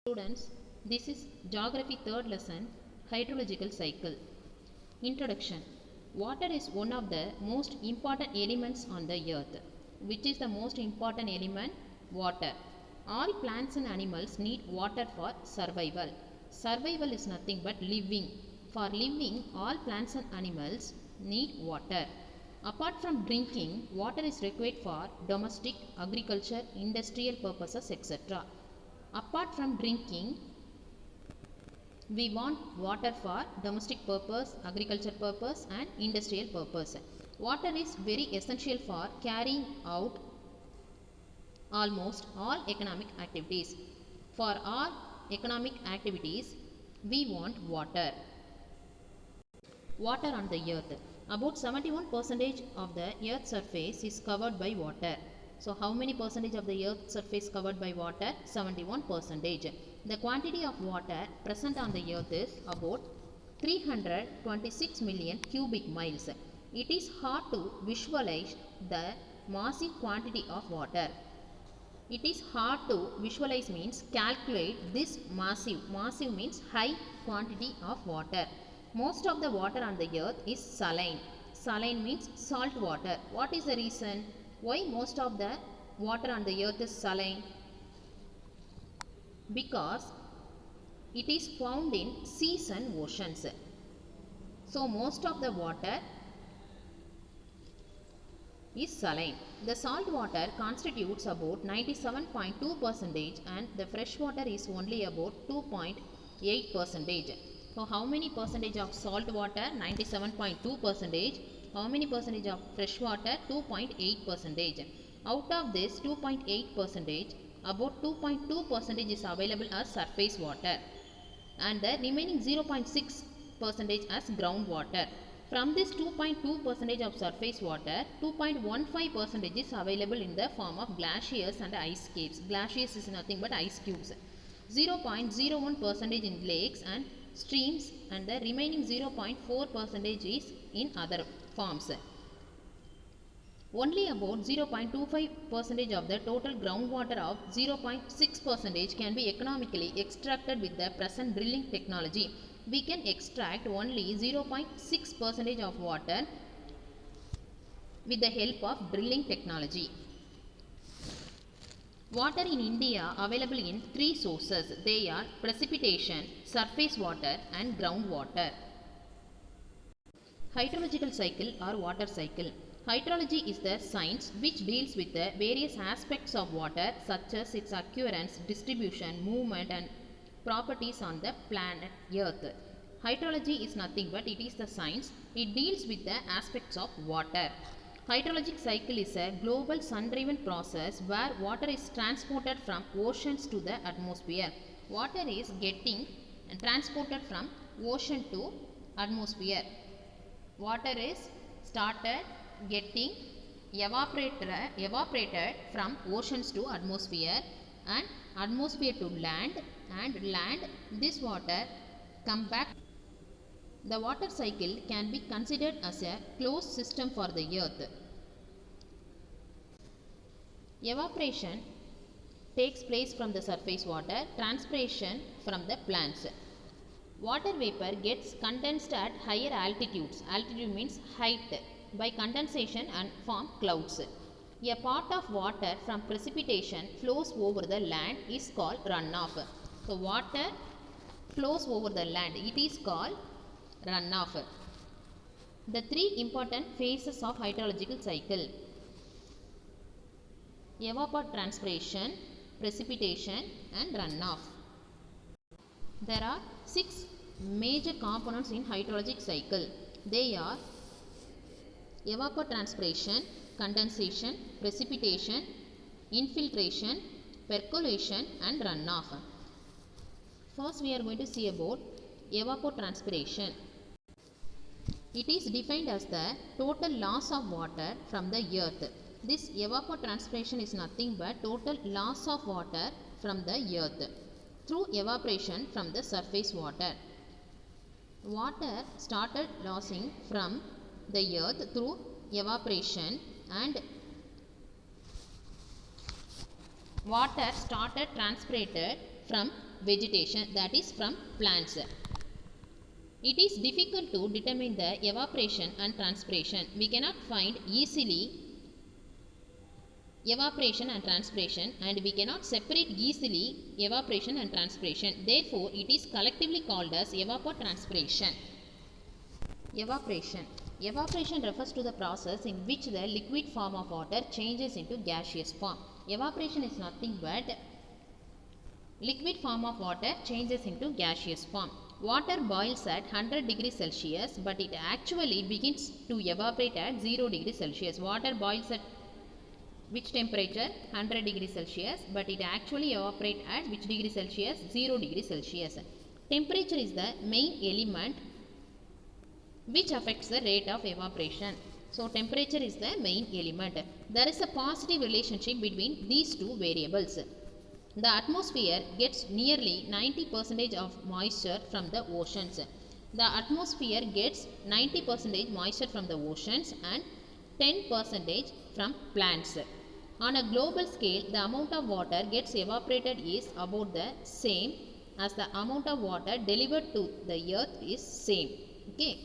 Students, this is Geography 3rd lesson, Hydrological Cycle. Introduction. Water is one of the most important elements on the earth. Which is the most important element? Water. All plants and animals need water for survival. Survival is nothing but living. For living, all plants and animals need water. Apart from drinking, water is required for domestic, agriculture, industrial purposes, etc. Apart from drinking, we want water for domestic purpose, agriculture purpose and industrial purpose. Water is very essential for carrying out almost all economic activities. For all economic activities, we want water. Water on the earth. About 71% of the earth's surface is covered by water. So how many percentage of the earth's surface covered by water? 71%. The quantity of water present on the earth is about 326 million cubic miles. It is hard to visualize the massive quantity of water. It is hard to visualize means calculate this massive. Massive means high quantity of water. Most of the water on the earth is saline. Saline means salt water. What is the reason? Why most of the water on the earth is saline? Because it is found in seas and oceans. So most of the water is saline. The salt water constitutes about 97.2% and the fresh water is only about 2.8%. So how many percentage of salt water? 97.2%. How many percentage of fresh water? 2.8%. Out of this 2.8%, about 2.2% is available as surface water and the remaining 0.6% as groundwater. From this 2.2% of surface water, 2.15% is available in the form of glaciers and ice caves. Glaciers is nothing but ice cubes. 0.01% in lakes and streams and the remaining 0.4% is in other forms. Only about 0.25% of the total groundwater of 0.6% can be economically extracted with the present drilling technology. We can extract only 0.6% of water with the help of drilling technology. Water in India available in three sources. They are precipitation, surface water and groundwater. Hydrological cycle or water cycle. Hydrology is the science which deals with the various aspects of water such as its occurrence, distribution, movement and properties on the planet Earth. Hydrology is nothing but it is the science. It deals with the aspects of water. Hydrologic cycle is a global sun-driven process where water is transported from oceans to the atmosphere. Water is getting transported from ocean to atmosphere. Water is started getting evaporated from oceans to atmosphere and atmosphere to land and land this water come back. The water cycle can be considered as a closed system for the earth. Evaporation takes place from the surface water, transpiration from the plants. Water vapor gets condensed at higher altitudes. Altitude means height by condensation and form clouds. A part of water from precipitation flows over the land is called runoff. So water flows over the land. It is called runoff. The three important phases of hydrological cycle: evapotranspiration, precipitation and runoff. There are 6 major components in hydrologic cycle. They are evapotranspiration, condensation, precipitation, infiltration, percolation and runoff. First we are going to see about evapotranspiration. It is defined as the total loss of water from the earth. This evapotranspiration is nothing but total loss of water from the earth through evaporation from the surface water. Water started losing from the earth through evaporation and water started transpirated from vegetation, that is from plants. It is difficult to determine the evaporation and transpiration. We cannot find easily evaporation and transpiration, and we cannot separate easily evaporation and transpiration. Therefore, it is collectively called as evapotranspiration. Evaporation. Evaporation refers to the process in which the liquid form of water changes into gaseous form. Evaporation is nothing but liquid form of water changes into gaseous form. Water boils at 100 degrees Celsius, but it actually begins to evaporate at 0 degrees Celsius. Water boils at which temperature? 100 degrees Celsius, but it actually evaporates at which degree Celsius? 0 degrees Celsius. Temperature is the main element which affects the rate of evaporation. So, temperature is the main element. There is a positive relationship between these two variables. The atmosphere gets nearly 90% of moisture from the oceans. The atmosphere gets 90% moisture from the oceans and 10% from plants. On a global scale, the amount of water gets evaporated is about the same as the amount of water delivered to the earth is same. Okay.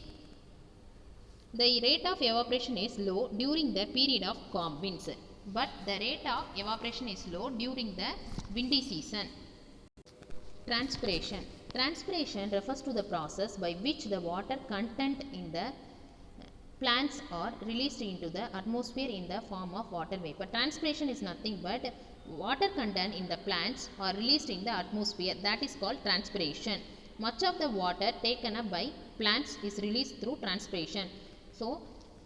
The rate of evaporation is low during the period of calm winds, but the rate of evaporation is low during the windy season. Transpiration. Transpiration refers to the process by which the water content in the plants are released into the atmosphere in the form of water vapor. Transpiration is nothing but water content in the plants are released in the atmosphere, that is called transpiration. Much of the water taken up by plants is released through transpiration. So,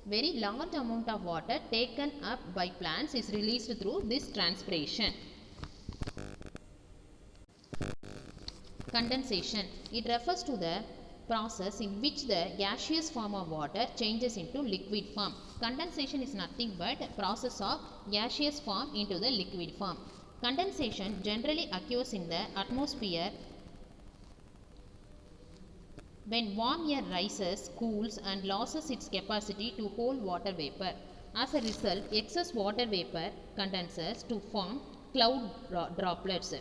very large amount of water taken up by plants is released through this transpiration. Condensation. It refers to the process in which the gaseous form of water changes into liquid form. Condensation is nothing but process of gaseous form into the liquid form. Condensation generally occurs in the atmosphere when warm air rises, cools and loses its capacity to hold water vapor. As a result, excess water vapor condenses to form cloud droplets.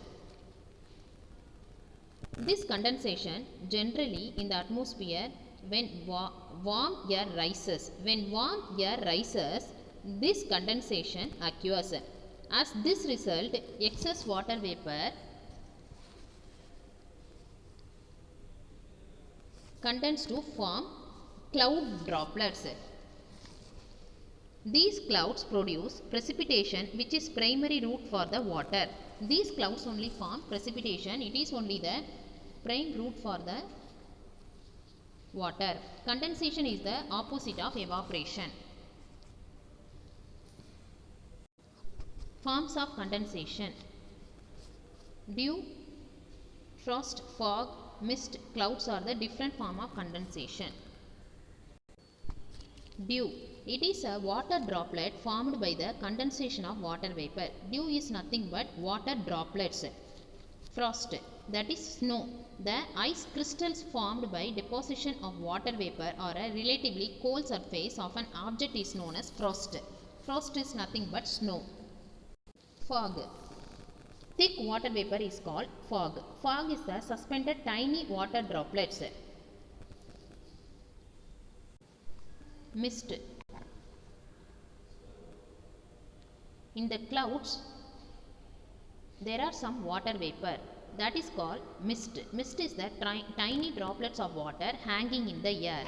This condensation generally in the atmosphere when warm air rises. When warm air rises, this condensation occurs. As this result, excess water vapor condense to form cloud droplets. These clouds produce precipitation, which is primary route for the water. These clouds only form precipitation. It is only the prime route for the water. Condensation is the opposite of evaporation. Forms of condensation. Dew, frost, fog, mist, clouds are the different form of condensation. Dew. It is a water droplet formed by the condensation of water vapor. Dew is nothing but water droplets. Frost, that is snow. The ice crystals formed by deposition of water vapor or a relatively cold surface of an object is known as frost. Frost is nothing but snow. Fog. Thick water vapor is called fog. Fog is the suspended tiny water droplets. Mist. In the clouds, there are some water vapor, that is called mist. Mist is the tiny droplets of water hanging in the air.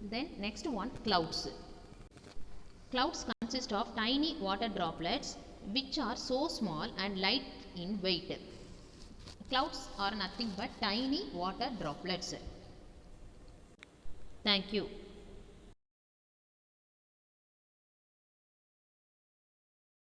Then next one, clouds. Clouds consist of tiny water droplets which are so small and light in weight. Clouds are nothing but tiny water droplets. Thank you.